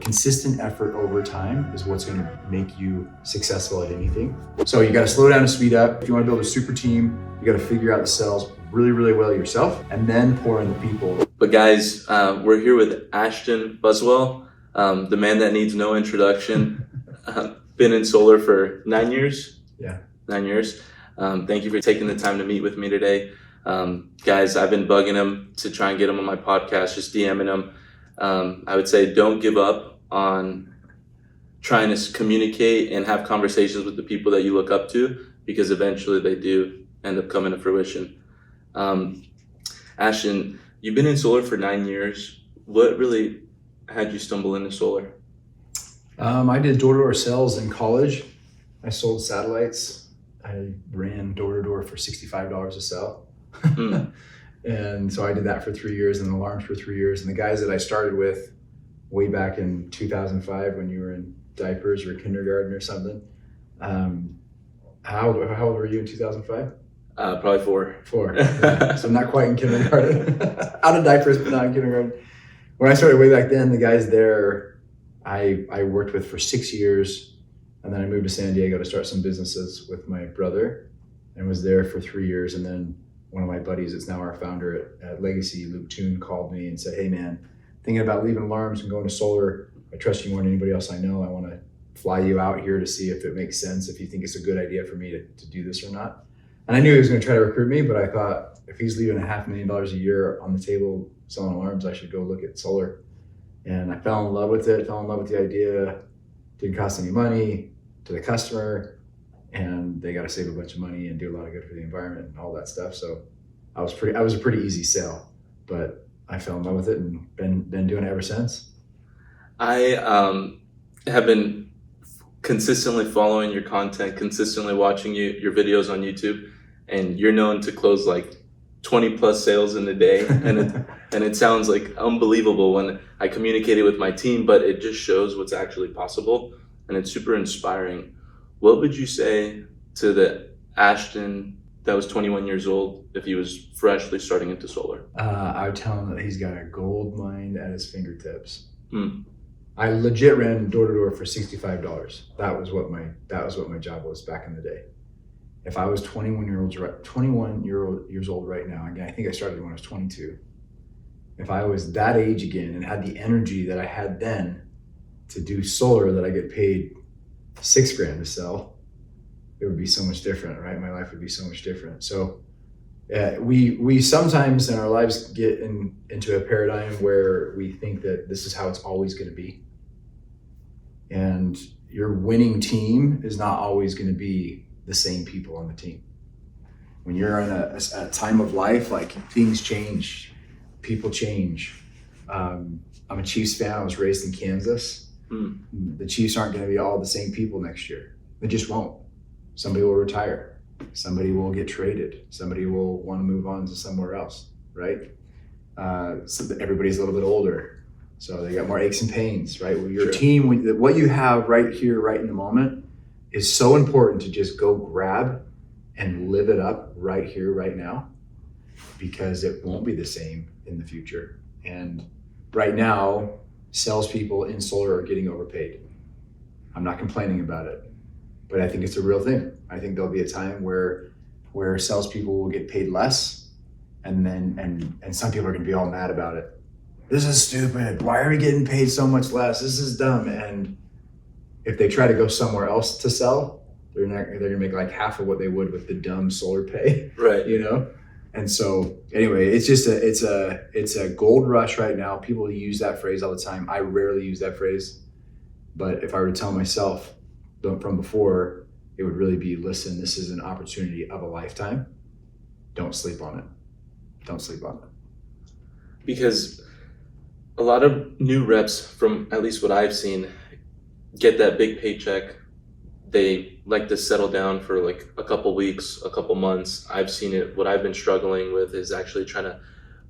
But consistent effort over time is what's going to make you successful at anything. So you got to slow down and speed up. If you want to build a super team, you got to figure out the sales really, really well yourself and then pour in the people. But guys, we're here with Ashton Buswell, the man that needs no introduction. Been in solar for 9 years. Yeah. 9 years. Thank you for taking the time to meet with me today. Guys, I've been bugging him to try and get him on my podcast, just DMing him. I would say don't give up on trying to communicate and have conversations with the people that you look up to, because eventually they do end up coming to fruition. Ashton, you've been in solar for 9 years. What really had you stumble into solar? I did door-to-door sales in college. I sold satellites. I ran door-to-door for $65 a cell. And so I did that for 3 years and alarms for 3 years. And the guys that I started with way back in 2005 when you were in diapers or kindergarten or something. How old were you in 2005? Probably 4. 4. Yeah. So not quite in kindergarten. Out of diapers, but not in kindergarten. When I started way back then, the guys there, I worked with for 6 years. And then I moved to San Diego to start some businesses with my brother and was there for 3 years. And then one of my buddies, that's now our founder at Legacy, Luke Toon, called me and said, "Hey man, thinking about leaving alarms and going to solar. I trust you more than anybody else I know. I want to fly you out here to see if it makes sense, if you think it's a good idea for me to do this or not." And I knew he was going to try to recruit me, but I thought if he's leaving $500,000 a year on the table selling alarms, I should go look at solar. And I fell in love with it, fell in love with the idea. Didn't cost any money to the customer, and they got to save a bunch of money and do a lot of good for the environment and all that stuff. So I was a pretty easy sell, but I fell in love with it and been doing it ever since. I have been consistently following your content, consistently watching your videos on YouTube, and you're known to close like 20 plus sales in a day. And it sounds like unbelievable when I communicated with my team, but it just shows what's actually possible. And it's super inspiring. What would you say to the Ashton that was 21 years old if he was freshly starting into solar? I would tell him that he's got a gold mine at his fingertips. I legit ran door to door for $65. That was what my job was back in the day. If I was 21 years old right now, again, I think I started when I was 22. If I was that age again and had the energy that I had then to do solar that I get paid $6,000 to sell, it would be so much different, right? My life would be so much different. So we sometimes in our lives get into a paradigm where we think that this is how it's always going to be. And your winning team is not always going to be the same people on the team. When you're in a time of life, like things change, people change. I'm a Chiefs fan. I was raised in Kansas. The Chiefs aren't going to be all the same people next year. They just won't. Somebody will retire. Somebody will get traded. Somebody will want to move on to somewhere else, right? So everybody's a little bit older, so they got more aches and pains, right? Well, your team, what you have right here, right in the moment, is so important to just go grab and live it up right here, right now, because it won't be the same in the future. And right now, salespeople in solar are getting overpaid. I'm not complaining about it, but I think it's a real thing. I think there'll be a time where salespeople will get paid less, and some people are going to be all mad about it. This is stupid. Why are we getting paid so much less? This is dumb. And if they try to go somewhere else to sell, they're going to make like half of what they would with the dumb solar pay, right? You know. And so anyway, it's just it's a gold rush right now. People use that phrase all the time. I rarely use that phrase, but if I were to tell myself from before, it would really be, listen, this is an opportunity of a lifetime. Don't sleep on it. Don't sleep on it. Because a lot of new reps, from at least what I've seen, get that big paycheck. They like to settle down for like a couple weeks, a couple months. I've seen it. What I've been struggling with is actually trying to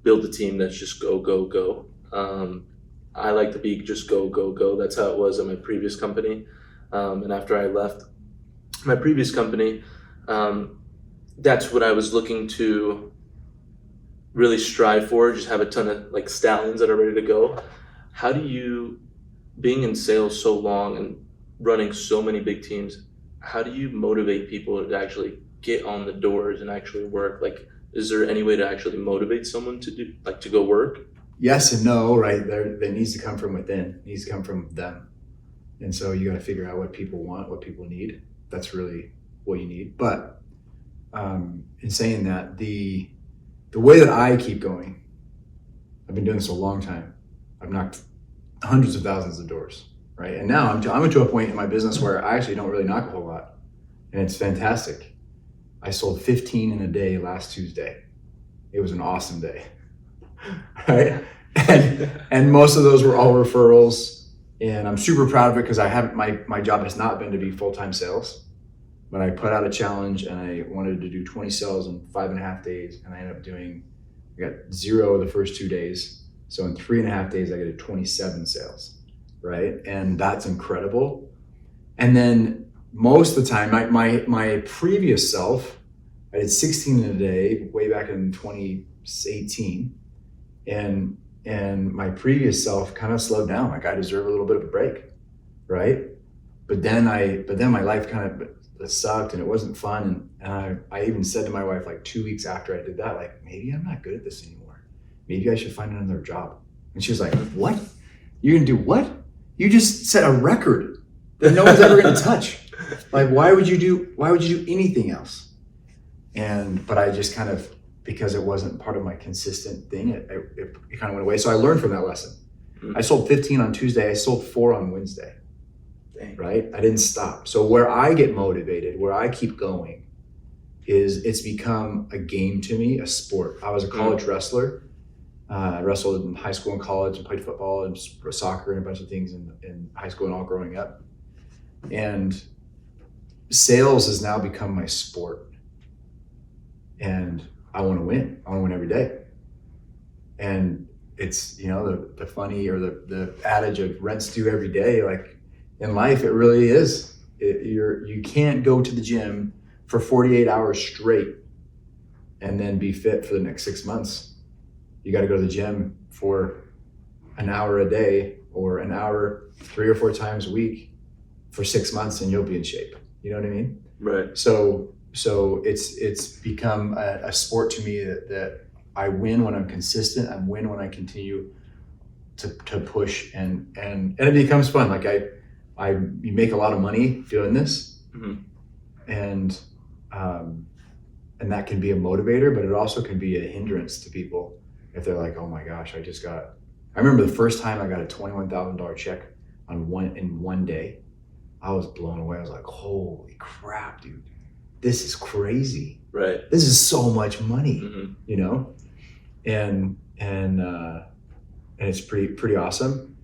build a team that's just go, go, go. I like to be just go, go, go. That's how it was at my previous company. And after I left my previous company, that's what I was looking to really strive for, just have a ton of like stallions that are ready to go. How do you being in sales so long and running so many big teams, how do you motivate people to actually get on the doors and actually work? Like, is there any way to actually motivate someone to do, like, to go work? Yes and no, right? That needs to come from within. It needs to come from them. And so you got to figure out what people want, what people need. That's really what you need. But in saying that, the way that I keep going, I've been doing this a long time. I've knocked hundreds of thousands of doors, right? And now I'm to a point in my business where I actually don't really knock a whole lot, and it's fantastic. I sold 15 in a day last Tuesday. It was an awesome day, right? And most of those were all referrals. And I'm super proud of it because my job has not been to be full-time sales, but I put out a challenge and I wanted to do 20 sales in 5.5 days. And I ended up I got 0 the first 2 days. So in 3.5 days, I got 27 sales, right? And that's incredible. And then most of the time, my previous self, I did 16 in a day way back in 2018. And my previous self kind of slowed down. Like I deserve a little bit of a break, right? But then my life kind of sucked and it wasn't fun. And I even said to my wife like 2 weeks after I did that, like maybe I'm not good at this anymore. Maybe I should find another job. And she was like, "What? You're gonna do what? You just set a record that no one's ever gonna touch. Like why would you do anything else?" But I just kind of, because it wasn't part of my consistent thing, it kind of went away. So I learned from that lesson. Mm-hmm. I sold 15 on Tuesday. I sold 4 on Wednesday. Dang. Right? I didn't stop. So where I get motivated, where I keep going, is it's become a game to me, a sport. I was a college wrestler. I wrestled in high school and college and played football and soccer and a bunch of things in high school and all growing up. And sales has now become my sport. And I want to win. I want to win every day. And it's, the funny or the adage of rent's due every day. Like in life, it really is. You can't go to the gym for 48 hours straight and then be fit for the next 6 months. You got to go to the gym for an hour a day or an hour 3 or 4 times a week for 6 months and you'll be in shape. You know what I mean? Right. So it's become a sport to me that I win when I'm consistent. I win when I continue to push and it becomes fun. Like you make a lot of money doing this, mm-hmm. and that can be a motivator, but it also can be a hindrance to people if they're like, "Oh my gosh, I remember the first time I got a $21,000 check in one day. I was blown away. I was like, holy crap, dude. This is crazy. Right. This is so much money, mm-hmm. And it's pretty awesome.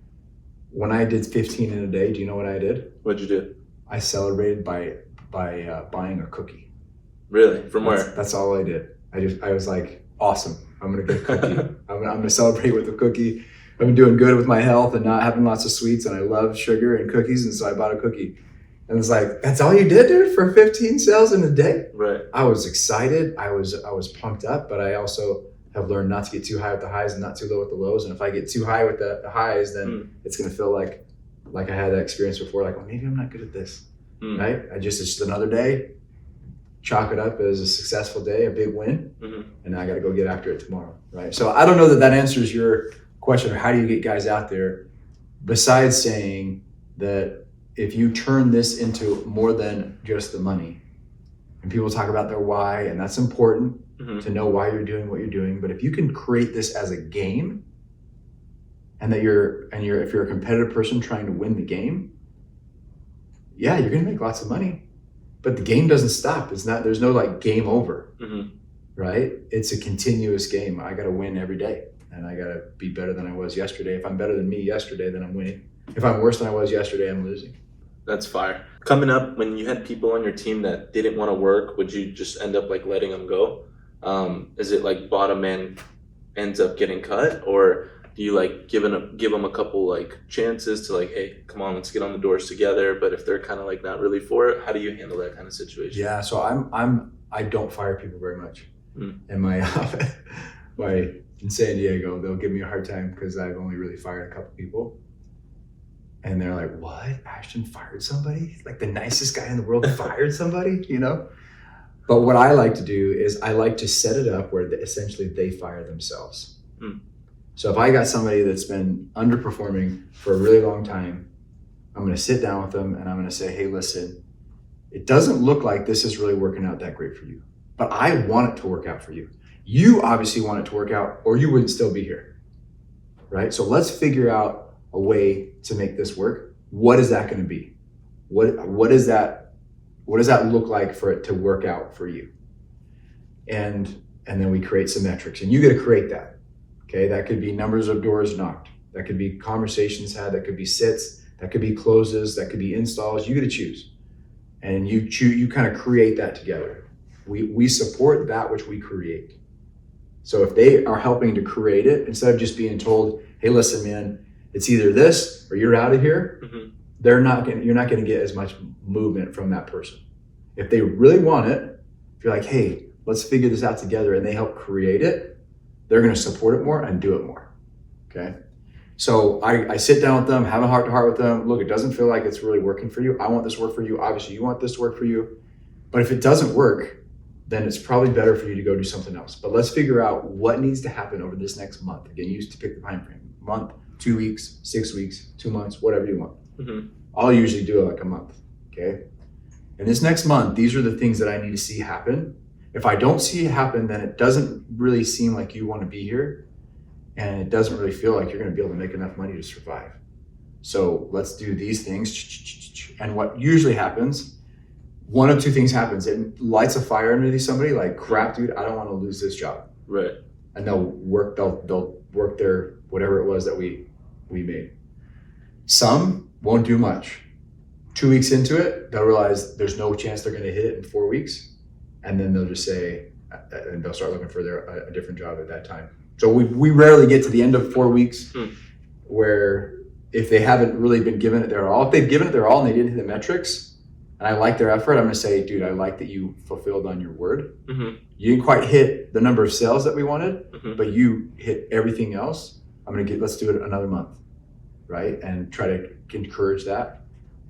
When I did 15 in a day, do you know what I did? What'd you do? I celebrated by buying a cookie. Really? From where? That's all I did. I was like, awesome. I'm gonna get a cookie. I'm gonna celebrate with a cookie. I've been doing good with my health and not having lots of sweets, and I love sugar and cookies, and so I bought a cookie. And it's like, that's all you did, dude, for 15 sales in a day? Right. I was excited. I was pumped up, but I also have learned not to get too high with the highs and not too low with the lows. And if I get too high with the highs, then it's going to feel like I had that experience before, like, well, maybe I'm not good at this, right? It's just another day, chalk it up as a successful day, a big win, and now I got to go get after it tomorrow, right? So I don't know that answers your question of how do you get guys out there, besides saying that if you turn this into more than just the money, and people talk about their why, and that's important to know why you're doing what you're doing. But if you can create this as a game, and if you're a competitive person trying to win the game, yeah, you're gonna make lots of money. But the game doesn't stop. There's no like game over, right? It's a continuous game. I gotta win every day, and I gotta be better than I was yesterday. If I'm better than me yesterday, then I'm winning. If I'm worse than I was yesterday, I'm losing. That's fire. Coming up, when you had people on your team that didn't want to work, would you just end up like letting them go? Is it like bottom man ends up getting cut, or do you like give them a couple like chances to like, hey, come on, let's get on the doors together? But if they're kind of like not really for it, how do you handle that kind of situation? Yeah, so I don't fire people very much. In my in San Diego, they'll give me a hard time because I've only really fired a couple people. And they're like, what? Ashton fired somebody? Like the nicest guy in the world fired somebody, you know? But what I like to do is I like to set it up where essentially they fire themselves. So if I got somebody that's been underperforming for a really long time, I'm going to sit down with them and I'm going to say, hey, listen, it doesn't look like this is really working out that great for you, but I want it to work out for you. You obviously want it to work out or you wouldn't still be here, right? So let's figure out a way to make this work. What is that going to be? What does that look like for it to work out for you? And then we create some metrics, and you got to create that. Okay, that could be numbers of doors knocked, that could be conversations had, that could be sits, that could be closes, that could be installs. You got to choose, and you kind of create that together. We support that which we create. So if they are helping to create it, instead of just being told, hey, listen, man, it's either this or you're out of here, you're not going to get as much movement from that person. If they really want it, if you're like, hey, let's figure this out together, and they help create it, they're going to support it more and do it more. Okay. So I sit down with them, have a heart to heart with them. Look, it doesn't feel like it's really working for you. I want this to work for you. Obviously you want this to work for you, but if it doesn't work, then it's probably better for you to go do something else. But let's figure out what needs to happen over this next month. Again, you used to pick the time frame, month, 2 weeks, 6 weeks, 2 months, whatever you want. I'll usually do it like a month. Okay. And this next month, these are the things that I need to see happen. If I don't see it happen, then it doesn't really seem like you want to be here, and it doesn't really feel like you're going to be able to make enough money to survive. So let's do these things. And what usually happens, one of two things happens. It lights a fire underneath somebody, like, crap, dude, I don't want to lose this job. Right. And they'll work their whatever it was that we made. Some won't do much. 2 weeks into it, they'll realize there's no chance they're going to hit it in 4 weeks. And then they'll just say, and they'll start looking for a different job at that time. So we rarely get to the end of 4 weeks where if they haven't really been given it their all, if they've given it their all and they didn't hit the metrics, and I like their effort, I'm going to say, dude, I like that you fulfilled on your word. You didn't quite hit the number of sales that we wanted, but you hit everything else. Let's do it another month, right? And try to encourage that.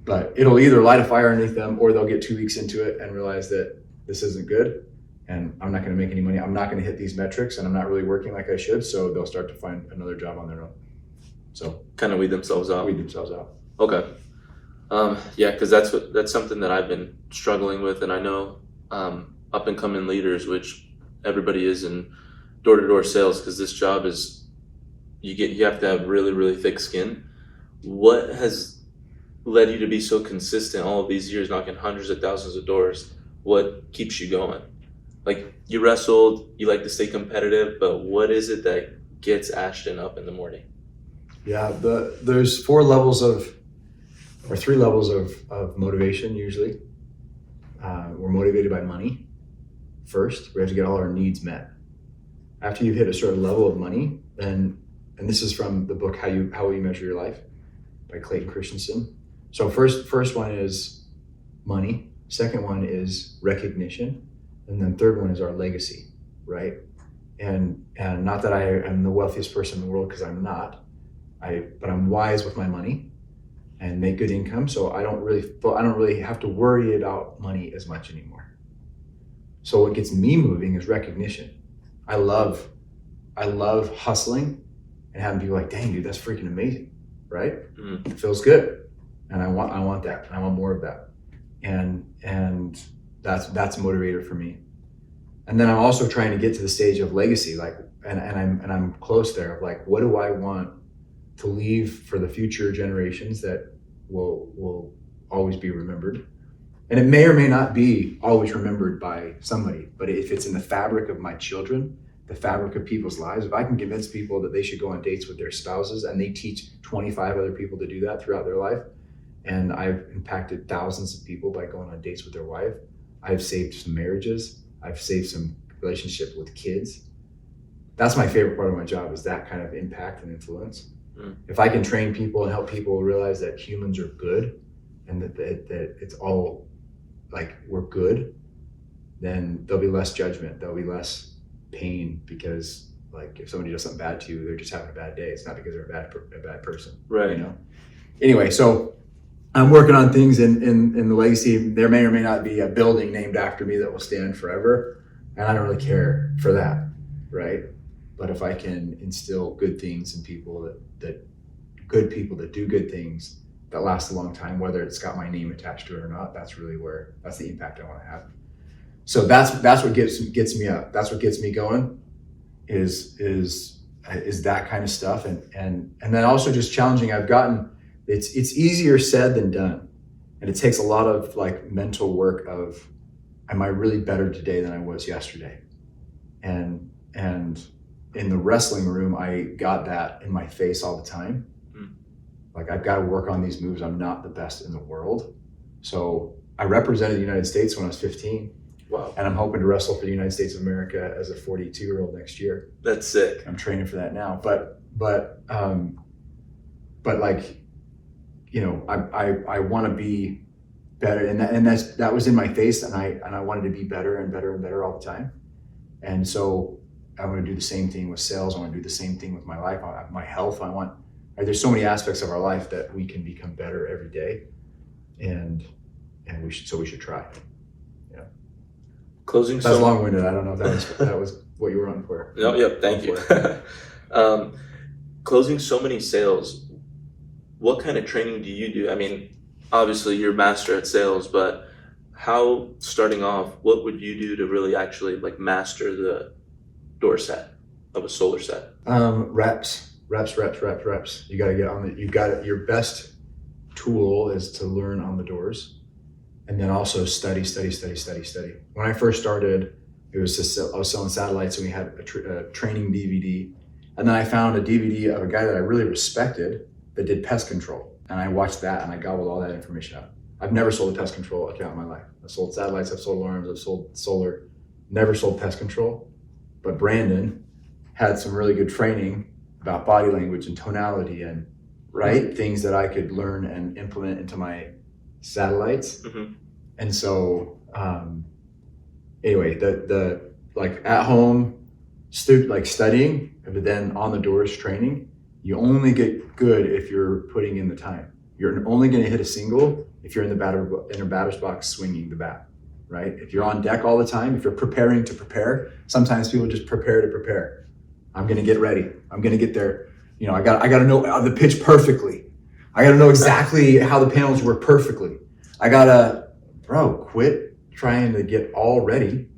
But it'll either light a fire underneath them, or they'll get 2 weeks into it and realize that this isn't good, and I'm not going to make any money. I'm not going to hit these metrics, and I'm not really working like I should. So they'll start to find another job on their own. So kind of weed themselves out. Okay. Yeah, because that's something that I've been struggling with, and I know up and coming leaders, which everybody is in door-to-door sales, because this job is you have to have really, really thick skin. What has led you to be so consistent all of these years, knocking hundreds of thousands of doors? What keeps you going? Like, you wrestled, you like to stay competitive, but what is it that gets Ashton up in the morning? Yeah, there's 3 levels of motivation usually. We're motivated by money first. We have to get all our needs met. After you've hit a certain level of money, then, and this is from the book How Will You Measure Your Life by Clayton Christensen. So first one is money. Second one is recognition. And then third one is our legacy, right? And not that I am the wealthiest person in the world, because I'm not. But I'm wise with my money and make good income. So I don't really have to worry about money as much anymore. So what gets me moving is recognition. I love hustling and having people like, dang, dude, that's freaking amazing, right? It feels good. And I want that. And I want more of that. And that's a motivator for me. And then I'm also trying to get to the stage of legacy, like, and I'm close there, of like, what do I want to leave for the future generations that will always be remembered? And it may or may not be always remembered by somebody, but if it's in the fabric of my children, the fabric of people's lives, if I can convince people that they should go on dates with their spouses, and they teach 25 other people to do that throughout their life, and I've impacted thousands of people by going on dates with their wife, I've saved some marriages, I've saved some relationships with kids. That's my favorite part of my job, is that kind of impact and influence. If I can train people and help people realize that humans are good, and that it's all like, we're good, then there'll be less judgment, there'll be less pain, because like, if somebody does something bad to you, they're just having a bad day. It's not because they're a bad person, right? You know. anyway, so I'm working on things in the legacy. There may or may not be a building named after me that will stand forever, and I don't really care for that, right? But if I can instill good things in people that good people that do good things that last a long time, whether it's got my name attached to it or not, that's the impact I want to have. So that's what gets me up. That's what gets me going is that kind of stuff. And then also just challenging. It's easier said than done. And it takes a lot of like mental work of, am I really better today than I was yesterday? And in the wrestling room, I got that in my face all the time. Like, I've got to work on these moves. I'm not the best in the world. So I represented the United States when I was 15. Wow. And I'm hoping to wrestle for the United States of America as a 42-year-old next year. That's sick. I'm training for that now. But like, you know, I want to be better. And that was in my face. And I wanted to be better and better and better all the time. And so I want to do the same thing with sales. I want to do the same thing with my life, my health. There's so many aspects of our life that we can become better every day, and we should try. Yeah. Closing. That's long-winded. I don't know if that was what you were on for. No, yep. Thank you. Closing so many sales. What kind of training do you do? I mean, obviously you're a master at sales, but how, starting off, what would you do to really actually like master the door set of a solar set? Reps. You got to get on your best tool is to learn on the doors, and then also study. When I first started, I was selling satellites, and we had a training DVD, and then I found a DVD of a guy that I really respected that did pest control, and I watched that, and I gobbled all that information up. I've never sold a pest control account in my life. I've sold satellites, I've sold alarms, I've sold solar, never sold pest control. But Brandon had some really good training about body language and tonality and things that I could learn and implement into my satellites. Mm-hmm. And so anyway, the like at home studying, but then on the doors training, you only get good if you're putting in the time. You're only going to hit a single if you're in a batter's box swinging the bat, right? If you're on deck all the time, if you're preparing to prepare, sometimes people just prepare to prepare. I'm going to get ready. I'm going to get there. You know, I got to know the pitch perfectly. I got to know exactly how the panels work perfectly. I got to, quit trying to get all ready.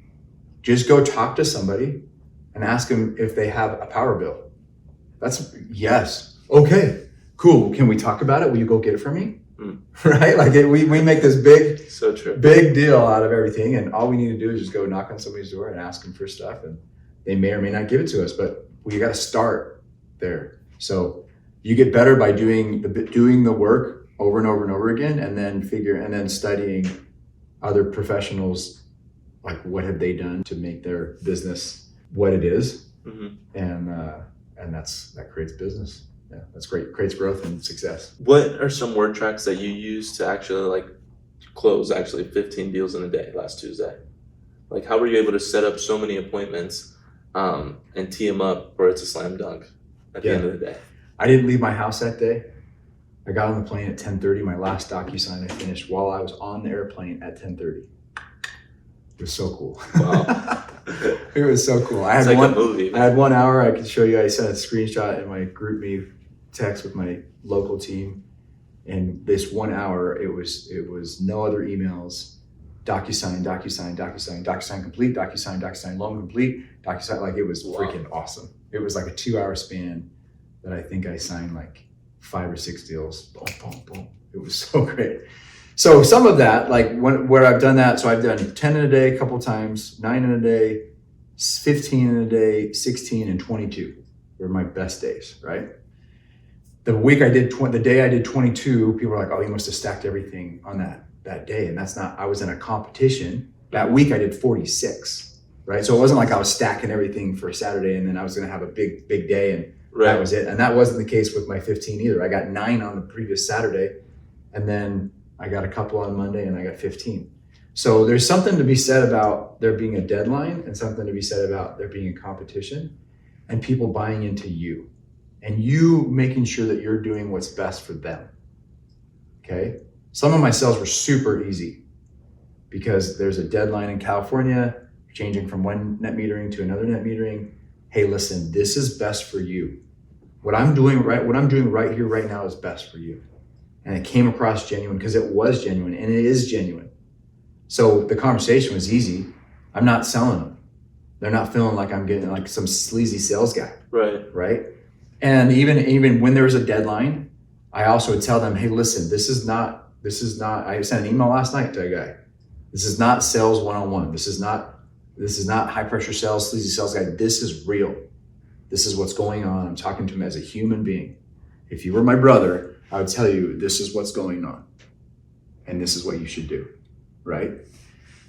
Just go talk to somebody and ask them if they have a power bill. That's yes. Okay, cool. Can we talk about it? Will you go get it for me? Right? Like we make this big deal out of everything. And all we need to do is just go knock on somebody's door and ask them for stuff. And they may or may not give it to us, but we got to start there. So you get better by doing the work over and over and over again, and then studying other professionals, like what have they done to make their business what it is, and that creates business. Yeah, that's great. Creates growth and success. What are some word tracks that you use to actually close 15 deals in a day last Tuesday? Like, how were you able to set up so many appointments and tee them up where it's a slam dunk at the end of the day? I didn't leave my house that day. I got on the plane at 10:30. My last DocuSign I finished while I was on the airplane at 10:30. It was so cool. Wow. It was so cool. It's like a movie. I had 1 hour. I could show you. I sent a screenshot in my group me text with my local team. And this 1 hour, it was no other emails. DocuSign complete, DocuSign loan complete, DocuSign. It was freaking awesome. It was like a 2 hour span that I think I signed 5 or 6 deals. Boom, boom, boom. It was so great. So some of that, where I've done that, so I've done 10 in a day a couple times, 9 in a day, 15 in a day, 16 and 22 were my best days, right? The day I did 22, people were like, oh, you must have stacked everything on that day. And that's not, I was in a competition. That week I did 46, right? So it wasn't like I was stacking everything for Saturday and then I was going to have a big day and that was it. And that wasn't the case with my 15 either. I got 9 on the previous Saturday and then I got a couple on Monday and I got 15. So there's something to be said about there being a deadline and something to be said about there being a competition and people buying into you and you making sure that you're doing what's best for them. Okay. Some of my sales were super easy because there's a deadline in California, changing from one net metering to another net metering. Hey, listen, this is best for you. What I'm doing right here, right now is best for you. And it came across genuine because it was genuine, and it is genuine. So the conversation was easy. I'm not selling them. They're not feeling like I'm getting like some sleazy sales guy. Right. And even when there was a deadline, I also would tell them, hey, listen, this is not, I sent an email last night to a guy. This is not sales one-on-one. This is not high pressure sales, sleazy sales guy. This is real. This is what's going on. I'm talking to him as a human being. If you were my brother, I would tell you, this is what's going on. And this is what you should do, right?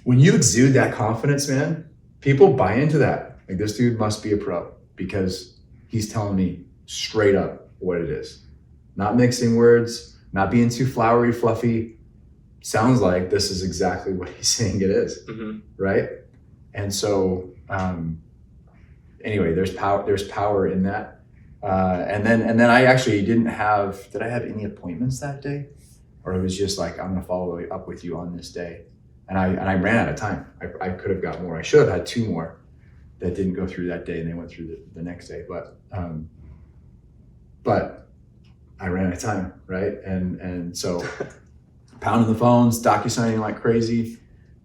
When you exude that confidence, man, people buy into that. Like, this dude must be a pro because he's telling me straight up what it is. Not mixing words, not being too flowery, fluffy. Sounds like this is exactly what he's saying it is, right? And so, anyway, there's power in that. And then I actually did I have any appointments that day? Or it was just like, I'm gonna follow up with you on this day. And I ran out of time. I could have got more. I should have had 2 more that didn't go through that day and they went through the next day. But I ran out of time, right? And so pounding the phones, docu-signing like crazy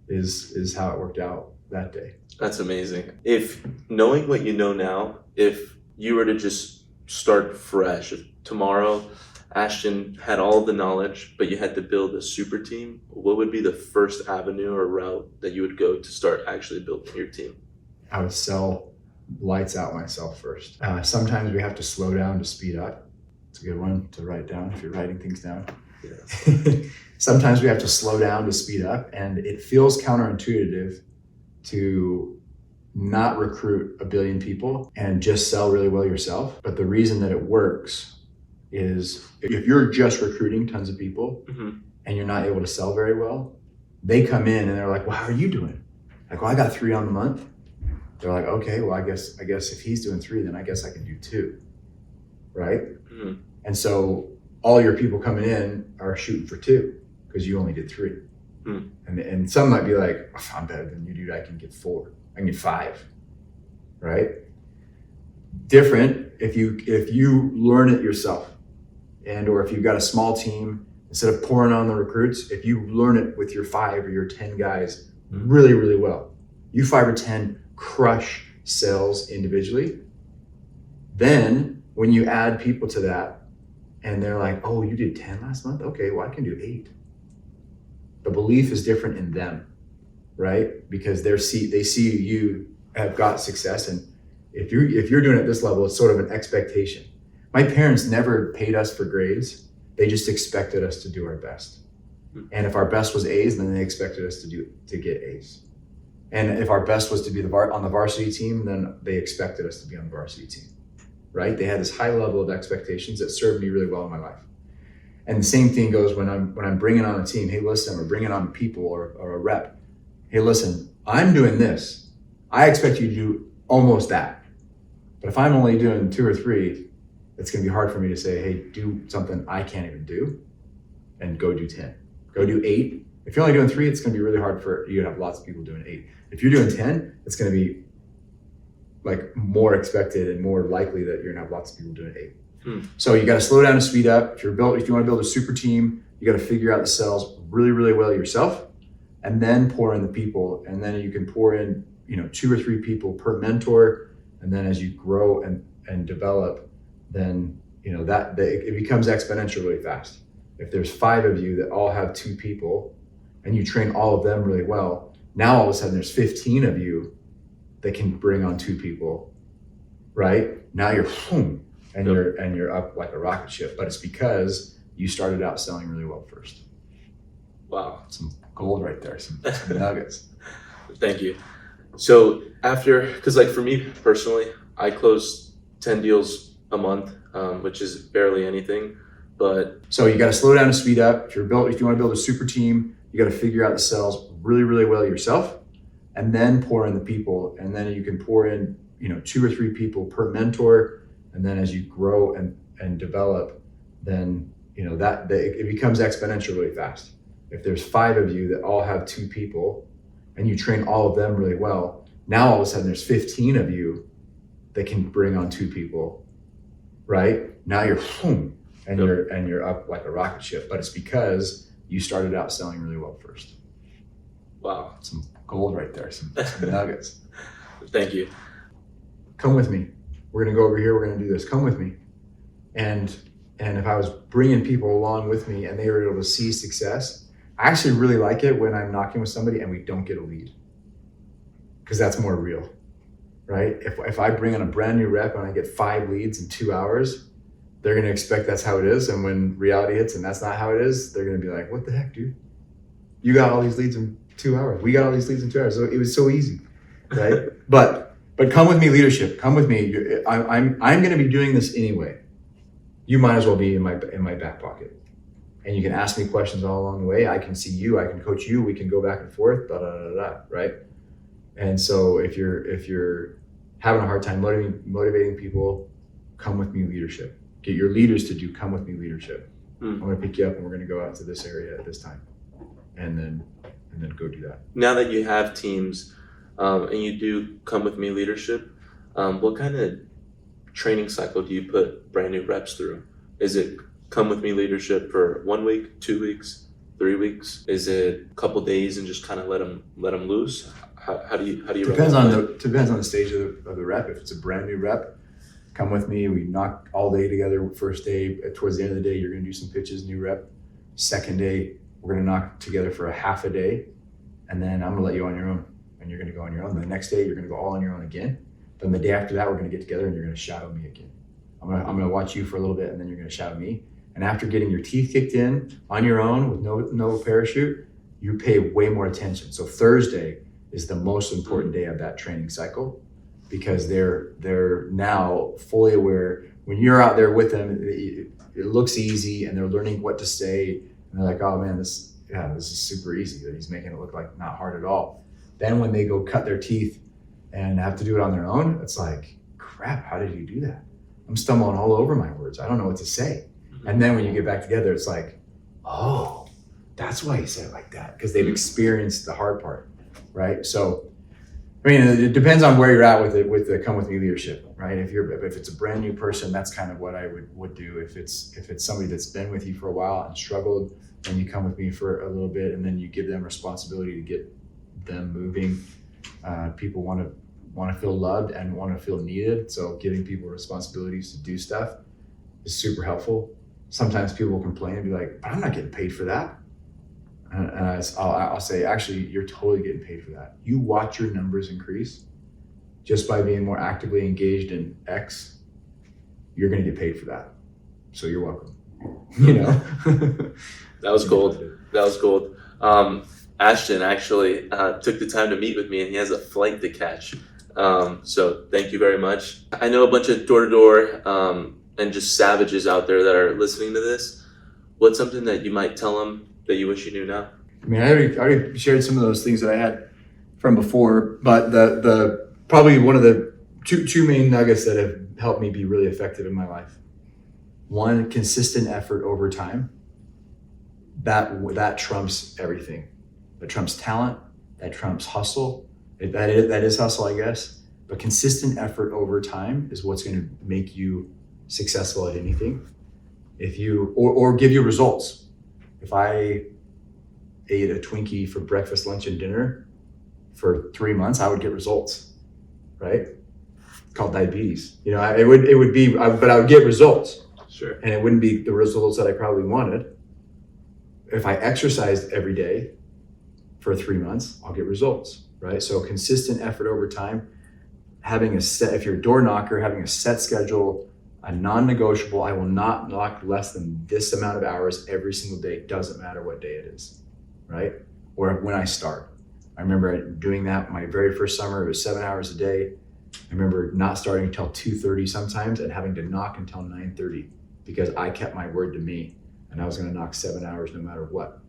is how it worked out that day. That's amazing. If knowing what you know now, if you were to just start fresh, if tomorrow Ashton had all the knowledge, but you had to build a super team, what would be the first avenue or route that you would go to start actually building your team? I would sell lights out myself first. Sometimes we have to slow down to speed up. It's a good one to write down if you're writing things down. Yeah. Sometimes we have to slow down to speed up, and it feels counterintuitive to not recruit 1 billion people and just sell really well yourself. But the reason that it works is if you're just recruiting tons of people and you're not able to sell very well, they come in and they're like, well, how are you doing? Like, well, I got 3 on the month. They're like, okay, well, I guess if he's doing 3, then I guess I can do 2, right? And so all your people coming in are shooting for 2 because you only did 3. And some might be like, oh, I'm better than you, dude. I can get 4. I can get 5, right? Different if you learn it yourself, or if you've got a small team, instead of pouring on the recruits, if you learn it with your 5 or your 10 guys really, really well, you 5 or 10 crush sales individually. Then when you add people to that and they're like, oh, you did 10 last month? Okay, well, I can do 8. The belief is different in them, right? Because they see you have got success, and if you're doing it at this level, it's sort of an expectation. My parents never paid us for grades; they just expected us to do our best. And if our best was A's, then they expected us to get A's. And if our best was to be on the varsity team, then they expected us to be on the varsity team, right? They had this high level of expectations that served me really well in my life. And the same thing goes when I'm bringing on a team. Hey, listen, we're bringing on people or a rep. Hey, listen, I'm doing this. I expect you to do almost that. But if I'm only doing 2 or 3, it's going to be hard for me to say, hey, do something I can't even do, and go do 10. Go do 8. If you're only doing 3, it's going to be really hard for you to have lots of people doing 8. If you're doing 10, it's going to be like more expected and more likely that you're going to have lots of people doing 8. So you got to slow down and speed up. If you want to build a super team, you got to figure out the sales really, really well yourself, and then pour in the people. And then you can pour in, 2 or 3 people per mentor. And then as you grow and develop, then it becomes exponential really fast. If there's 5 of you that all have 2 people, and you train all of them really well, now all of a sudden there's 15 of you that can bring on 2 people, right? Now you're boom. And you're up like a rocket ship, but it's because you started out selling really well first. Wow, some gold right there, some nuggets. Thank you. So because like for me personally, I closed 10 deals a month, which is barely anything. But so you got to slow down and speed up. If you want to build a super team, you got to figure out the sales really, really well yourself, and then pour in the people, and then you can pour in 2 or 3 people per mentor. And then as you grow and develop, then it becomes exponential really fast. If there's 5 of you that all have 2 people and you train all of them really well, now all of a sudden there's 15 of you that can bring on 2 people, right? Now you're boom, and you're up like a rocket ship, but it's because you started out selling really well first. Wow. Some gold right there, some nuggets. Thank you. Come with me. We're gonna go over here, we're gonna do this. Come with me. And if I was bringing people along with me and they were able to see success, I actually really like it when I'm knocking with somebody and we don't get a lead, because that's more real, right? If I bring on a brand new rep and I get 5 leads in 2 hours, they're gonna expect that's how it is. And when reality hits and that's not how it is, they're gonna be like, what the heck, dude? You got all these leads in 2 hours. We got all these leads in 2 hours. So it was so easy, right? But come with me, leadership. Come with me. I'm gonna be doing this anyway. You might as well be in my back pocket. And you can ask me questions all along the way. I can see you, I can coach you, we can go back and forth, right? And so if you're having a hard time motivating people, come with me, leadership. Get your leaders to do come with me, leadership. I'm gonna pick you up and we're gonna go out to this area at this time. And then go do that. Now that you have teams and you do come with me leadership, what kind of training cycle do you put brand new reps through? Is it come with me leadership for 1 week, 2 weeks, 3 weeks? Is it a couple days and just kind of let them loose? How do you depends on the stage of the rep. If it's a brand new rep, come with me. We knock all day together. First day, towards the end of the day, you're gonna do some pitches, new rep. Second day, we're gonna knock together for a half a day, and then I'm gonna let you on your own, and you're gonna go on your own. The next day, you're gonna go all on your own again. Then the day after that, we're gonna get together and you're gonna shadow me again. I'm gonna watch you for a little bit, and then you're gonna shadow me. And after getting your teeth kicked in on your own with no parachute, you pay way more attention. So Thursday is the most important day of that training cycle, because they're now fully aware. When you're out there with them, it looks easy, and they're learning what to say, and they're like, oh man, this is super easy. That he's making it look like not hard at all. Then when they go cut their teeth and have to do it on their own, it's like, crap, how did you do that? I'm stumbling all over my words. I don't know what to say. And then when you get back together, it's like, oh, that's why you said it like that, because they've experienced the hard part, right? So, I mean, it depends on where you're at with the come with me leadership, right? If it's a brand new person, that's kind of what I would do. If it's somebody that's been with you for a while and struggled, then you come with me for a little bit, and then you give them responsibility to get them moving. People want to feel loved and want to feel needed, so giving people responsibilities to do stuff is super helpful. Sometimes people will complain and be like, but I'm not getting paid for that. And I'll say, actually, you're totally getting paid for that. You watch your numbers increase just by being more actively engaged in X, you're going to get paid for that. So you're welcome. That was gold. Ashton actually took the time to meet with me, and he has a flight to catch. So thank you very much. I know a bunch of door-to-door and just savages out there that are listening to this. What's something that you might tell them that you wish you knew now? I mean, I already shared some of those things that I had from before, but the probably one of the two main nuggets that have helped me be really effective in my life. One, consistent effort over time. That trumps everything. That trumps talent. That trumps hustle. That is hustle, I guess. But consistent effort over time is what's going to make you successful at anything. If you or give you results. If I ate a Twinkie for breakfast, lunch, and dinner for 3 months, I would get results, right? It's called diabetes. It would be, but I would get results. Sure. And it wouldn't be the results that I probably wanted. If I exercised every day for 3 months, I'll get results, right? So consistent effort over time, if you're a door knocker, having a set schedule, a non-negotiable, I will not knock less than this amount of hours every single day, doesn't matter what day it is, right? Or when I start. I remember doing that my very first summer, it was 7 hours a day. I remember not starting until 2:30 sometimes and having to knock until 9:30 because I kept my word to me and I was gonna knock 7 hours no matter what.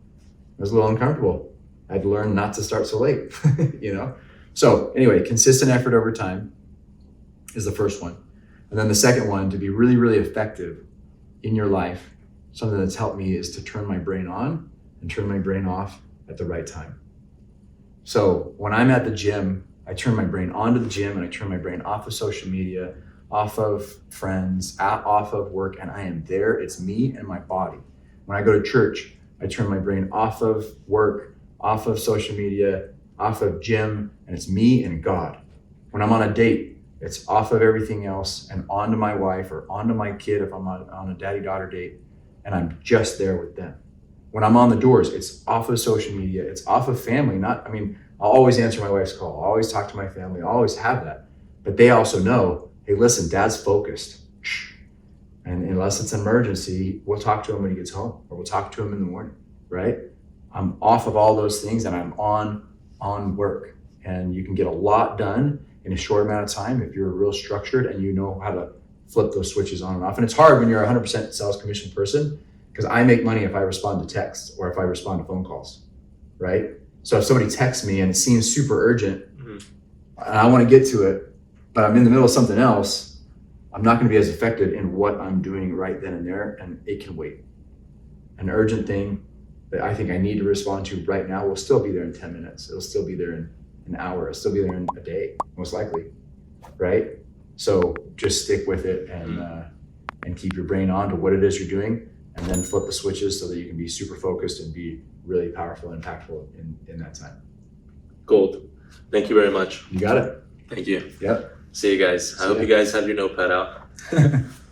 It was a little uncomfortable. I had to learn not to start so late, So anyway, consistent effort over time is the first one. And then the second one, to be really, really effective in your life, something that's helped me is to turn my brain on and turn my brain off at the right time. So when I'm at the gym, I turn my brain onto the gym and I turn my brain off of social media, off of friends, off of work, and I am there. It's me and my body. When I go to church, I turn my brain off of work, off of social media, off of gym, and it's me and God. When I'm on a date, it's off of everything else and onto my wife or onto my kid if I'm on a daddy-daughter date, and I'm just there with them. When I'm on the doors, it's off of social media, it's off of family. I'll always answer my wife's call. I'll always talk to my family. I'll always have that. But they also know, hey, listen, Dad's focused. And unless it's an emergency, we'll talk to him when he gets home, or we'll talk to him in the morning, right? I'm off of all those things and I'm on work. And you can get a lot done in a short amount of time if you're real structured and you know how to flip those switches on and off. And it's hard when you're a 100% sales commission person, because I make money if I respond to texts or if I respond to phone calls, right? So if somebody texts me and it seems super urgent and I want to get to it, but I'm in the middle of something else, I'm not going to be as effective in what I'm doing right then and there, and it can wait. An urgent thing that I think I need to respond to right now will still be there in 10 minutes. It'll still be there in an hour. It'll still be there in a day, most likely, right? So just stick with it and keep your brain on to what it is you're doing, and then flip the switches so that you can be super focused and be really powerful and impactful in that time. Gold. Thank you very much. You got it. Thank you. Yep. See you guys. I hope you guys have your notepad out.